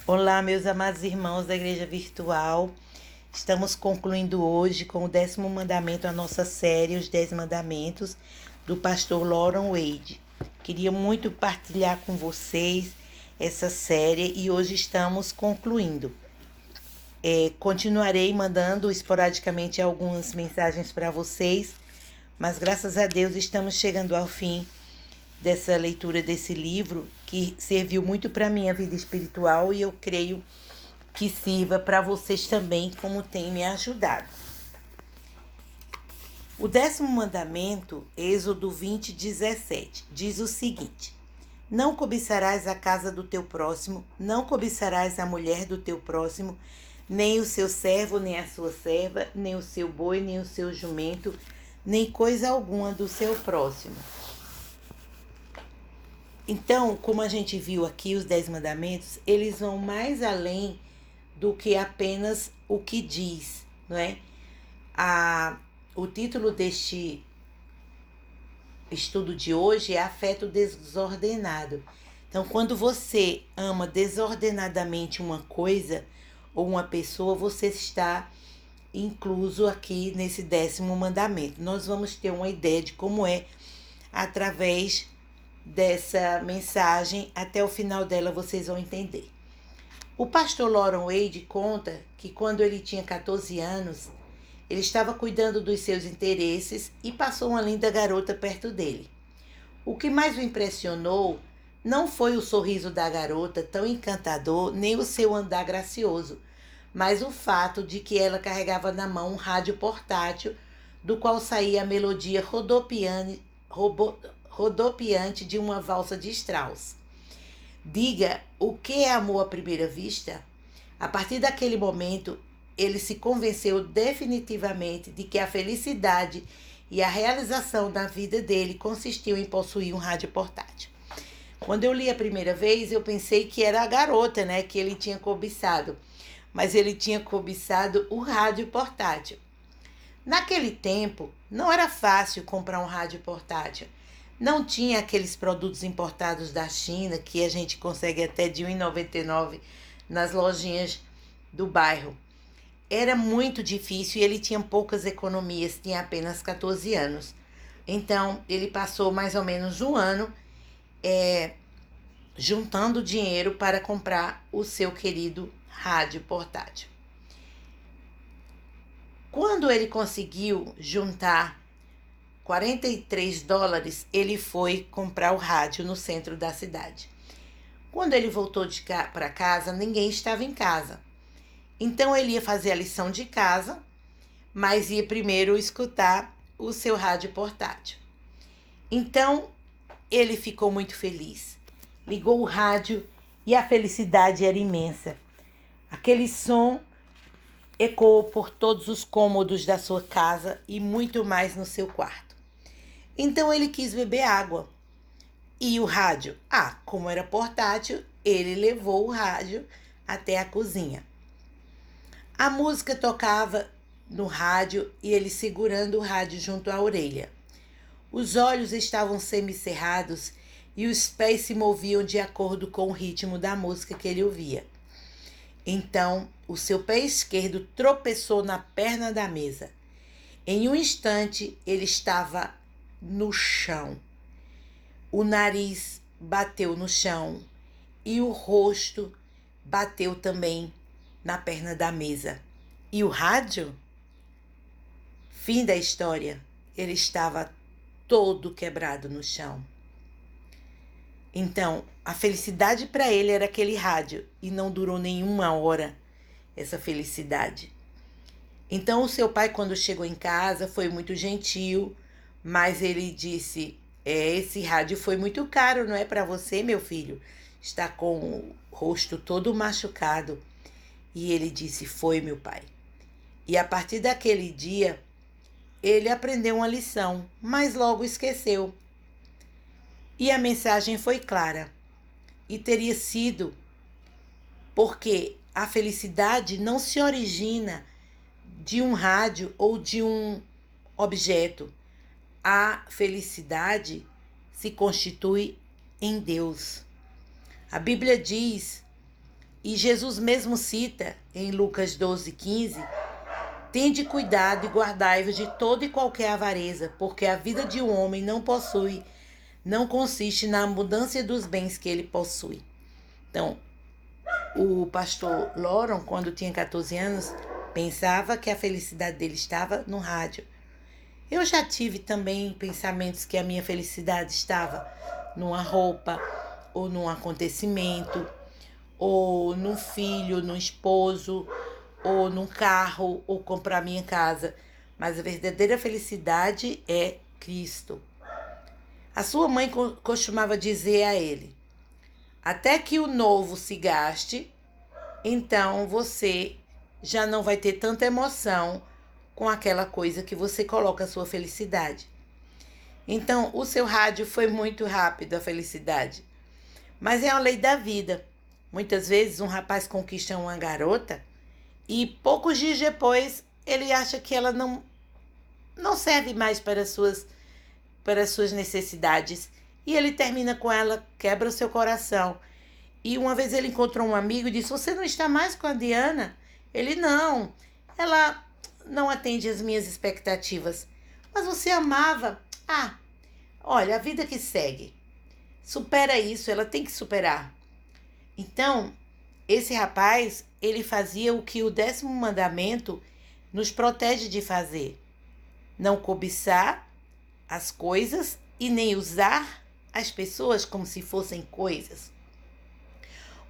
Olá, meus amados irmãos da Igreja Virtual. Estamos concluindo hoje com o 10º mandamento, a nossa série, os 10 mandamentos, do pastor Loron Wade. Queria muito partilhar com vocês essa série e hoje estamos concluindo. Continuarei mandando esporadicamente algumas mensagens para vocês, mas graças a Deus estamos chegando ao fim dessa leitura desse livro que serviu muito para a minha vida espiritual e eu creio que sirva para vocês também, como tem me ajudado. O 10º mandamento, Êxodo 20:17, diz o seguinte: Não cobiçarás a casa do teu próximo, não cobiçarás a mulher do teu próximo, nem o seu servo, nem a sua serva, nem o seu boi, nem o seu jumento, nem coisa alguma do seu próximo. Então, como a gente viu aqui, os 10 mandamentos, eles vão mais além do que apenas o que diz, não é? O título deste estudo de hoje é Afeto Desordenado. Então, quando você ama desordenadamente uma coisa ou uma pessoa, você está incluso aqui nesse 10º mandamento. Nós vamos ter uma ideia de como é através dessa mensagem. Até o final dela vocês vão entender. O pastor Loron Wade conta que quando ele tinha 14 anos, ele estava cuidando dos seus interesses e passou uma linda garota perto dele. O que mais o impressionou não foi o sorriso da garota tão encantador, nem o seu andar gracioso, mas o fato de que ela carregava na mão um rádio portátil do qual saía a melodia rodopiante de uma valsa de Strauss. Diga o que é amor à primeira vista? A partir daquele momento, ele se convenceu definitivamente de que a felicidade e a realização da vida dele consistiu em possuir um rádio portátil. Quando eu li a primeira vez, eu pensei que era a garota, né, que ele tinha cobiçado, mas ele tinha cobiçado o rádio portátil. Naquele tempo, não era fácil comprar um rádio portátil. Não tinha aqueles produtos importados da China que a gente consegue até de R$ 1,99 nas lojinhas do bairro. Era muito difícil e ele tinha poucas economias, tinha apenas 14 anos. Então, ele passou mais ou menos um ano juntando dinheiro para comprar o seu querido rádio portátil. Quando ele conseguiu juntar $43, ele foi comprar o rádio no centro da cidade. Quando ele voltou para casa, ninguém estava em casa. Então ele ia fazer a lição de casa, mas ia primeiro escutar o seu rádio portátil. Então ele ficou muito feliz. Ligou o rádio e a felicidade era imensa. Aquele som ecoou por todos os cômodos da sua casa e muito mais no seu quarto. Então ele quis beber água. E o rádio? Como era portátil, ele levou o rádio até a cozinha. A música tocava no rádio e ele segurando o rádio junto à orelha. Os olhos estavam semicerrados e os pés se moviam de acordo com o ritmo da música que ele ouvia. Então, o seu pé esquerdo tropeçou na perna da mesa. Em um instante, ele estava no chão. O nariz bateu no chão e o rosto bateu também na perna da mesa. E o rádio? Fim da história. Ele estava todo quebrado no chão. Então, a felicidade para ele era aquele rádio e não durou nenhuma hora essa felicidade. Então, o seu pai, quando chegou em casa, foi muito gentil, mas ele disse: esse rádio foi muito caro, não é para você, meu filho? Está com o rosto todo machucado. E ele disse: foi, meu pai. E a partir daquele dia, ele aprendeu uma lição, mas logo esqueceu. E a mensagem foi clara. E teria sido porque a felicidade não se origina de um rádio ou de um objeto. A felicidade se constitui em Deus. A Bíblia diz E Jesus mesmo cita em Lucas 12:15: tende cuidado e guardai-vos de toda e qualquer avareza, porque a vida de um homem não consiste na abundância dos bens que ele possui. Então, o pastor Loron, quando tinha 14 anos, pensava que a felicidade dele estava no rádio. Eu já tive também pensamentos que a minha felicidade estava numa roupa, ou num acontecimento, ou num filho, num esposo, ou num carro, ou comprar minha casa. Mas a verdadeira felicidade é Cristo. A sua mãe costumava dizer a ele: até que o novo se gaste, então você já não vai ter tanta emoção com aquela coisa que você coloca a sua felicidade. Então, o seu rádio foi muito rápido, a felicidade. Mas é a lei da vida. Muitas vezes um rapaz conquista uma garota e poucos dias depois ele acha que ela não serve mais para as suas necessidades. E ele termina com ela, quebra o seu coração. E uma vez ele encontrou um amigo e disse: você não está mais com a Diana? Ele: não, ela não atende às minhas expectativas. Mas você amava. Ah, olha, a vida que segue. Supera isso, ela tem que superar. Então, esse rapaz, ele fazia o que o 10º mandamento nos protege de fazer: não cobiçar as coisas e nem usar as pessoas como se fossem coisas.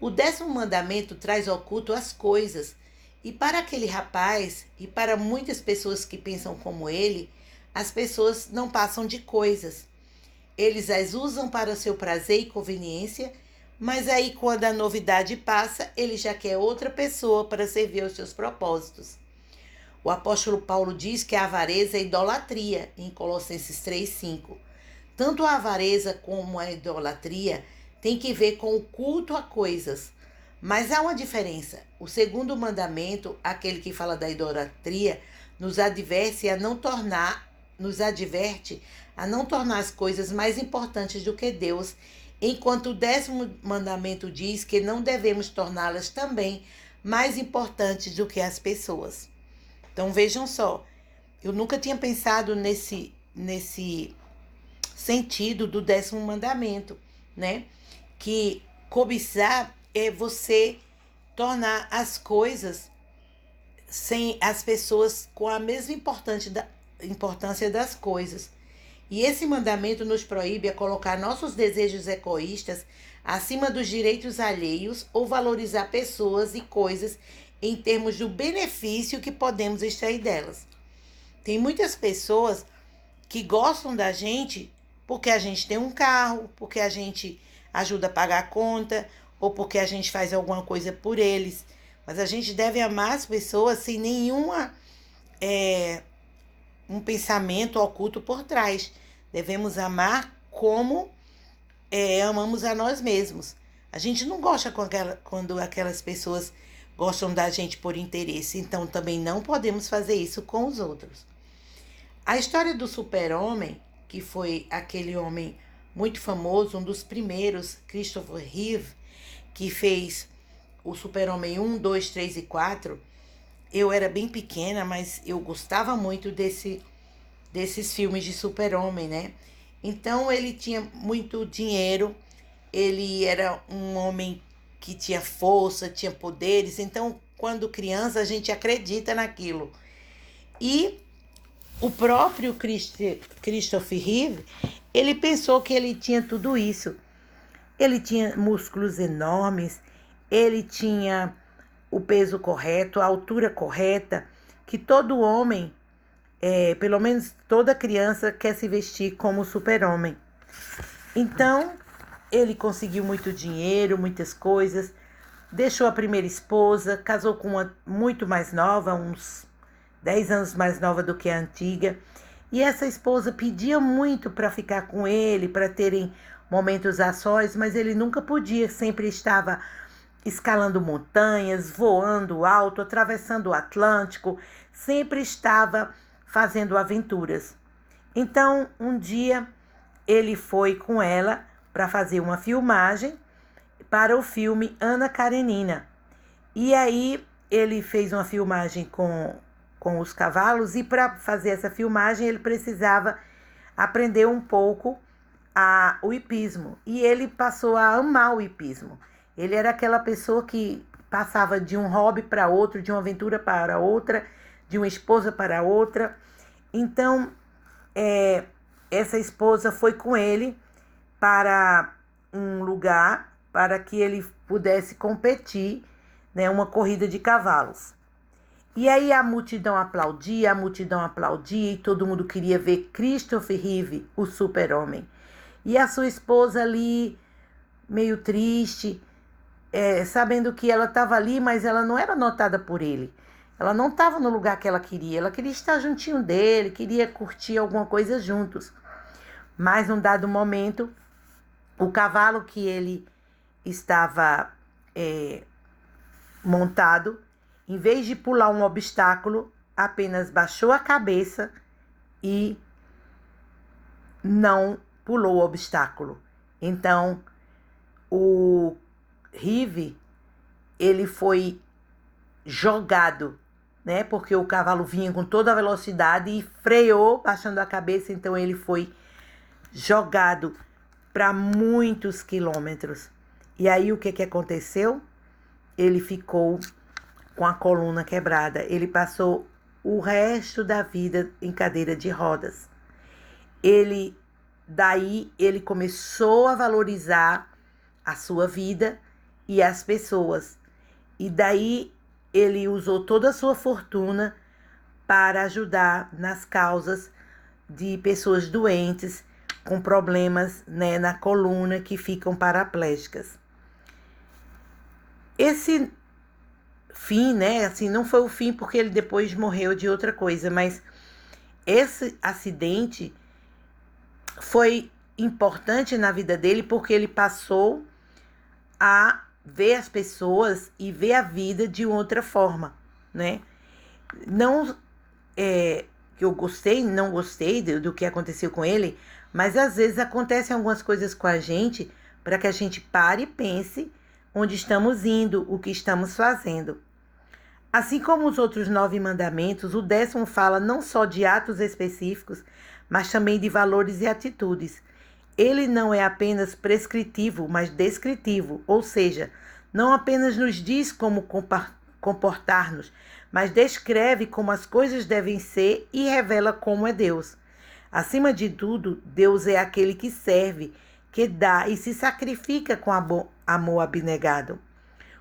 O 10º mandamento traz ao culto as coisas, e para aquele rapaz e para muitas pessoas que pensam como ele, as pessoas não passam de coisas. Eles as usam para seu prazer e conveniência, mas aí quando a novidade passa, ele já quer outra pessoa para servir aos seus propósitos. O apóstolo Paulo diz que a avareza é idolatria, em Colossenses 3:5. Tanto a avareza como a idolatria tem que ver com o culto a coisas. Mas há uma diferença. O 2º mandamento, aquele que fala da idolatria, nos adverte a não tornar as coisas mais importantes do que Deus, enquanto o 10º mandamento diz que não devemos torná-las também mais importantes do que as pessoas. Então vejam só, eu nunca tinha pensado nesse sentido do 10º mandamento, né? Que cobiçar é você tornar as coisas sem as pessoas com a mesma importância das coisas. E esse mandamento nos proíbe a colocar nossos desejos egoístas acima dos direitos alheios ou valorizar pessoas e coisas em termos do benefício que podemos extrair delas. Tem muitas pessoas que gostam da gente porque a gente tem um carro, porque a gente ajuda a pagar a conta, ou porque a gente faz alguma coisa por eles. Mas a gente deve amar as pessoas sem nenhuma um pensamento oculto por trás. Devemos amar como amamos a nós mesmos. A gente não gosta quando aquelas pessoas gostam da gente por interesse, então também não podemos fazer isso com os outros. A história do Super-Homem, que foi aquele homem muito famoso, um dos primeiros, Christopher Reeve, que fez o Super-Homem 1, 2, 3 e 4, eu era bem pequena, mas eu gostava muito desses filmes de Super-Homem, né? Então ele tinha muito dinheiro, ele era um homem que tinha força, tinha poderes, então quando criança a gente acredita naquilo. E o próprio Christopher Reeve, ele pensou que ele tinha tudo isso. Ele tinha músculos enormes, ele tinha o peso correto, a altura correta, que todo homem, pelo menos toda criança, quer se vestir como Super-Homem. Então, ele conseguiu muito dinheiro, muitas coisas, deixou a primeira esposa, casou com uma muito mais nova, uns 10 anos mais nova do que a antiga. E essa esposa pedia muito para ficar com ele, para terem momentos a sós, mas ele nunca podia, sempre estava escalando montanhas, voando alto, atravessando o Atlântico, sempre estava fazendo aventuras. Então, um dia, ele foi com ela para fazer uma filmagem para o filme Ana Karenina. E aí ele fez uma filmagem com os cavalos, e para fazer essa filmagem ele precisava aprender um pouco o hipismo. E ele passou a amar o hipismo. Ele era aquela pessoa que passava de um hobby para outro, de uma aventura para outra, de uma esposa para outra. Então, essa esposa foi com ele para um lugar para que ele pudesse competir, né, uma corrida de cavalos. E aí a multidão aplaudia, e todo mundo queria ver Christopher Reeve, o super-homem. E a sua esposa ali, meio triste, sabendo que ela estava ali, mas ela não era notada por ele. Ela não estava no lugar que ela queria estar juntinho dele, queria curtir alguma coisa juntos. Mas num dado momento, o cavalo que ele estava montado, em vez de pular um obstáculo, apenas baixou a cabeça e não pulou o obstáculo. Então, o Reeve, ele foi jogado, né? Porque o cavalo vinha com toda a velocidade e freou, baixando a cabeça. Então, ele foi jogado para muitos quilômetros. E aí, o que aconteceu? Ele ficou com a coluna quebrada. Ele passou o resto da vida em cadeira de rodas. Daí ele começou a valorizar a sua vida e as pessoas. E daí ele usou toda a sua fortuna para ajudar nas causas de pessoas doentes com problemas, né, na coluna, que ficam paraplégicas. Esse fim, né, assim, não foi o fim porque ele depois morreu de outra coisa, mas esse acidente foi importante na vida dele porque ele passou a ver as pessoas e ver a vida de outra forma, né? Não que eu não gostei do que aconteceu com ele, mas às vezes acontecem algumas coisas com a gente para que a gente pare e pense onde estamos indo, o que estamos fazendo. Assim como os outros 9 mandamentos, o 10º fala não só de atos específicos, mas também de valores e atitudes. Ele não é apenas prescritivo, mas descritivo, ou seja, não apenas nos diz como comportar-nos, mas descreve como as coisas devem ser e revela como é Deus. Acima de tudo, Deus é aquele que serve, que dá e se sacrifica com amor abnegado.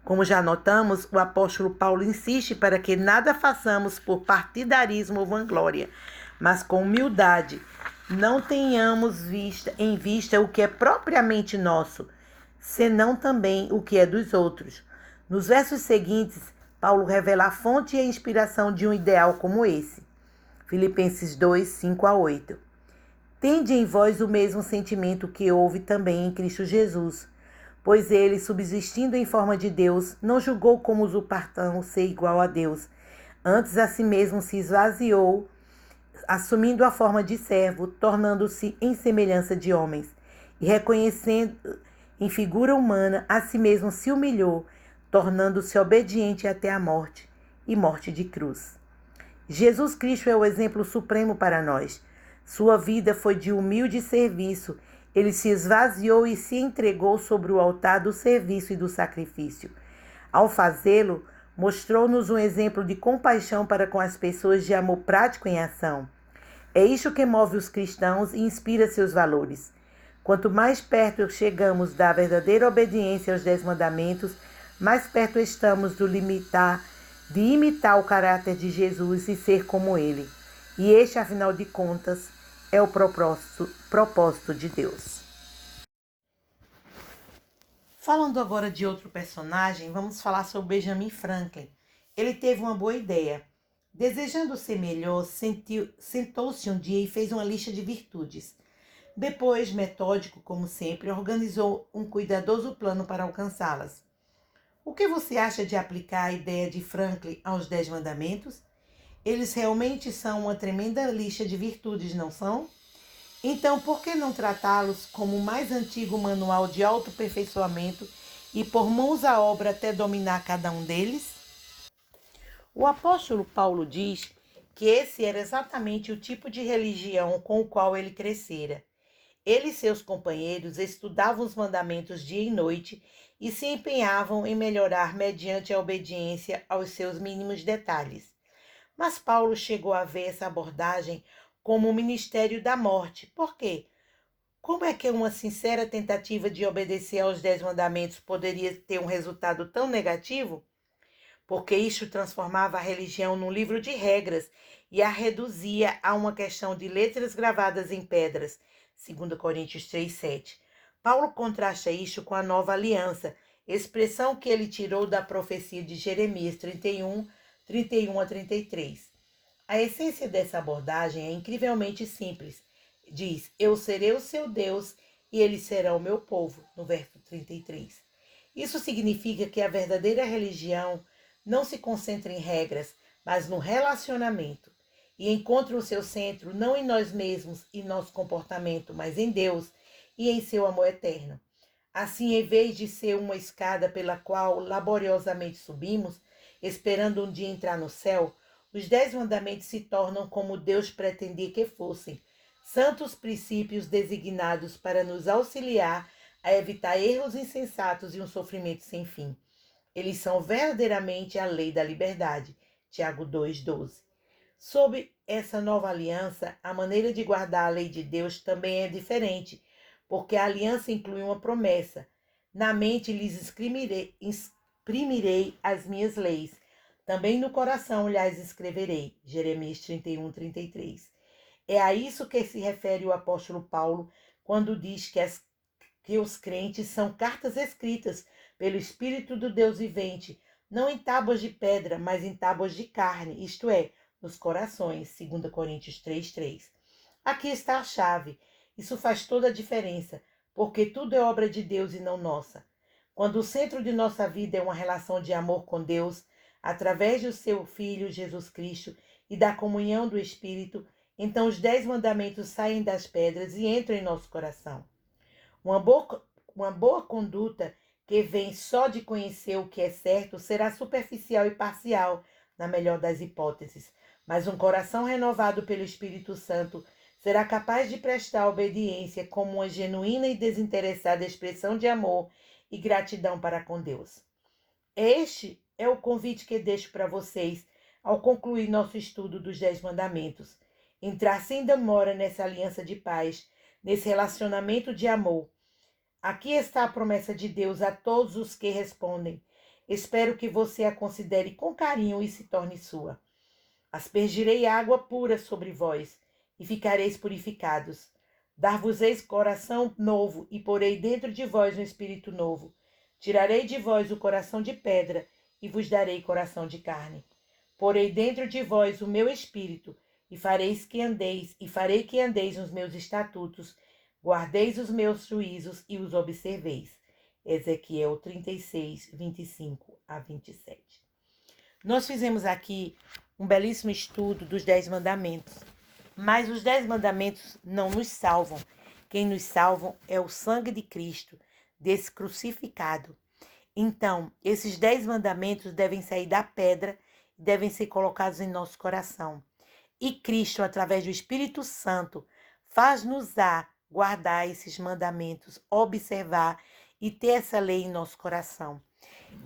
Como já notamos, o apóstolo Paulo insiste para que nada façamos por partidarismo ou vanglória, mas com humildade. Não tenhamos em vista o que é propriamente nosso, senão também o que é dos outros. Nos versos seguintes, Paulo revela a fonte e a inspiração de um ideal como esse. Filipenses 2, 5-8. Tende em vós o mesmo sentimento que houve também em Cristo Jesus, pois ele, subsistindo em forma de Deus, não julgou como usurpação ser igual a Deus. Antes a si mesmo se esvaziou, assumindo a forma de servo, tornando-se em semelhança de homens. E reconhecendo em figura humana, a si mesmo se humilhou, tornando-se obediente até a morte, e morte de cruz. Jesus Cristo é o exemplo supremo para nós. Sua vida foi de humilde serviço. Ele se esvaziou e se entregou sobre o altar do serviço e do sacrifício. Ao fazê-lo, mostrou-nos um exemplo de compaixão para com as pessoas, de amor prático em ação. É isto que move os cristãos e inspira seus valores. Quanto mais perto chegamos da verdadeira obediência aos 10 mandamentos, mais perto estamos de imitar o caráter de Jesus e ser como ele. E este, afinal de contas, é o propósito de Deus. Falando agora de outro personagem, vamos falar sobre Benjamin Franklin. Ele teve uma boa ideia. Desejando ser melhor, sentou-se um dia e fez uma lista de virtudes. Depois, metódico como sempre, organizou um cuidadoso plano para alcançá-las. O que você acha de aplicar a ideia de Franklin aos 10 mandamentos? Eles realmente são uma tremenda lista de virtudes, não são? Então, por que não tratá-los como o mais antigo manual de autoaperfeiçoamento e pôr mãos à obra até dominar cada um deles? O apóstolo Paulo diz que esse era exatamente o tipo de religião com o qual ele crescera. Ele e seus companheiros estudavam os mandamentos dia e noite e se empenhavam em melhorar mediante a obediência aos seus mínimos detalhes. Mas Paulo chegou a ver essa abordagem como o ministério da morte. Por quê? Como é que uma sincera tentativa de obedecer aos 10 mandamentos poderia ter um resultado tão negativo? Porque isto transformava a religião num livro de regras e a reduzia a uma questão de letras gravadas em pedras, 2 Coríntios 3:7. Paulo contrasta isto com a nova aliança, expressão que ele tirou da profecia de Jeremias 31 a 33. A essência dessa abordagem é incrivelmente simples. Diz: Eu serei o seu Deus e ele será o meu povo, no verso 33. Isso significa que a verdadeira religião não se concentra em regras, mas no relacionamento, e encontra o seu centro não em nós mesmos e nosso comportamento, mas em Deus e em seu amor eterno. Assim, em vez de ser uma escada pela qual laboriosamente subimos, esperando um dia entrar no céu, os 10 mandamentos se tornam como Deus pretendia que fossem, santos princípios designados para nos auxiliar a evitar erros insensatos e um sofrimento sem fim. Eles são verdadeiramente a lei da liberdade. Tiago 2:12. Sob essa nova aliança, a maneira de guardar a lei de Deus também é diferente, porque a aliança inclui uma promessa. Na mente lhes exprimirei as minhas leis. Também no coração lhes escreverei. Jeremias 31:33. É a isso que se refere o apóstolo Paulo quando diz que os crentes são cartas escritas pelo Espírito do Deus vivente, não em tábuas de pedra, mas em tábuas de carne, isto é, nos corações, 2 Coríntios 3:3. Aqui está a chave. Isso faz toda a diferença, porque tudo é obra de Deus e não nossa. Quando o centro de nossa vida é uma relação de amor com Deus, através do seu Filho Jesus Cristo e da comunhão do Espírito, então os 10 mandamentos saem das pedras e entram em nosso coração. Uma boa conduta que vem só de conhecer o que é certo será superficial e parcial, na melhor das hipóteses. Mas um coração renovado pelo Espírito Santo será capaz de prestar obediência como uma genuína e desinteressada expressão de amor e gratidão para com Deus. Este é o convite que deixo para vocês ao concluir nosso estudo dos 10 mandamentos. Entrar sem demora nessa aliança de paz, nesse relacionamento de amor. Aqui está a promessa de Deus a todos os que respondem. Espero que você a considere com carinho e se torne sua. Aspergirei água pura sobre vós, e ficareis purificados. Dar-vos-eis coração novo, e porei dentro de vós um espírito novo. Tirarei de vós o coração de pedra, e vos darei coração de carne. Porei dentro de vós o meu espírito, e farei que andeis nos meus estatutos, guardeis os meus juízos e os observeis. Ezequiel 36, 25 a 27. Nós fizemos aqui um belíssimo estudo dos 10 mandamentos, mas os 10 mandamentos não nos salvam. Quem nos salva é o sangue de Cristo, desse crucificado. Então, esses 10 mandamentos devem sair da pedra e devem ser colocados em nosso coração. E Cristo, através do Espírito Santo, faz-nos guardar esses mandamentos, observar e ter essa lei em nosso coração.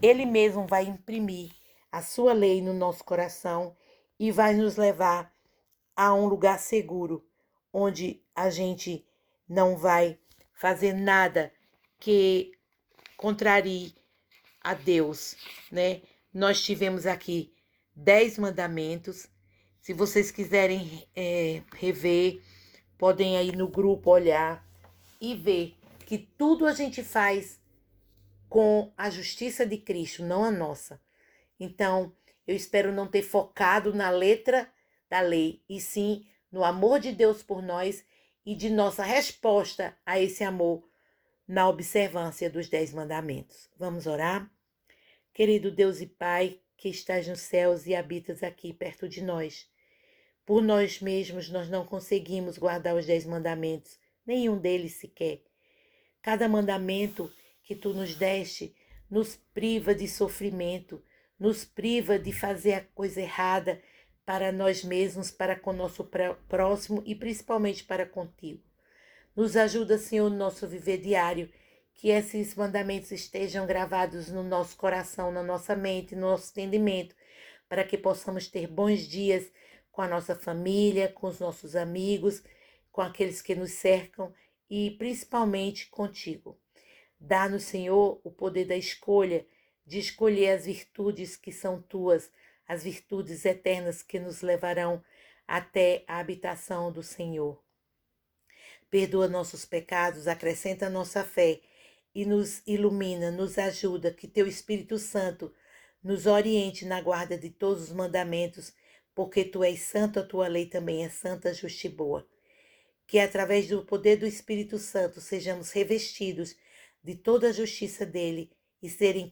Ele mesmo vai imprimir a sua lei no nosso coração e vai nos levar a um lugar seguro, onde a gente não vai fazer nada que contrarie a Deus, né? Nós tivemos aqui 10 mandamentos. Se vocês quiserem rever, podem aí no grupo olhar e ver que tudo a gente faz com a justiça de Cristo, não a nossa. Então, eu espero não ter focado na letra da lei, e sim no amor de Deus por nós e de nossa resposta a esse amor na observância dos 10 mandamentos. Vamos orar? Querido Deus e Pai, que estás nos céus e habitas aqui perto de nós. Por nós mesmos nós não conseguimos guardar os 10 mandamentos, nenhum deles sequer. Cada mandamento que tu nos deste nos priva de sofrimento, nos priva de fazer a coisa errada para nós mesmos, para com o nosso próximo e principalmente para contigo. Nos ajuda, Senhor, no nosso viver diário, que esses mandamentos estejam gravados no nosso coração, na nossa mente, no nosso entendimento, para que possamos ter bons dias com a nossa família, com os nossos amigos, com aqueles que nos cercam e principalmente contigo. Dá-nos, Senhor, o poder da escolha, de escolher as virtudes que são tuas, as virtudes eternas que nos levarão até a habitação do Senhor. Perdoa nossos pecados, acrescenta nossa fé e nos ilumina, nos ajuda, que teu Espírito Santo nos oriente na guarda de todos os mandamentos, porque tu és santo, a tua lei também é santa, justa e boa. Que através do poder do Espírito Santo sejamos revestidos de toda a justiça dele e serem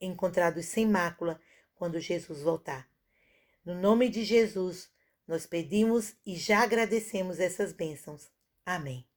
encontrados sem mácula quando Jesus voltar. No nome de Jesus, nós pedimos e já agradecemos essas bênçãos. Amém.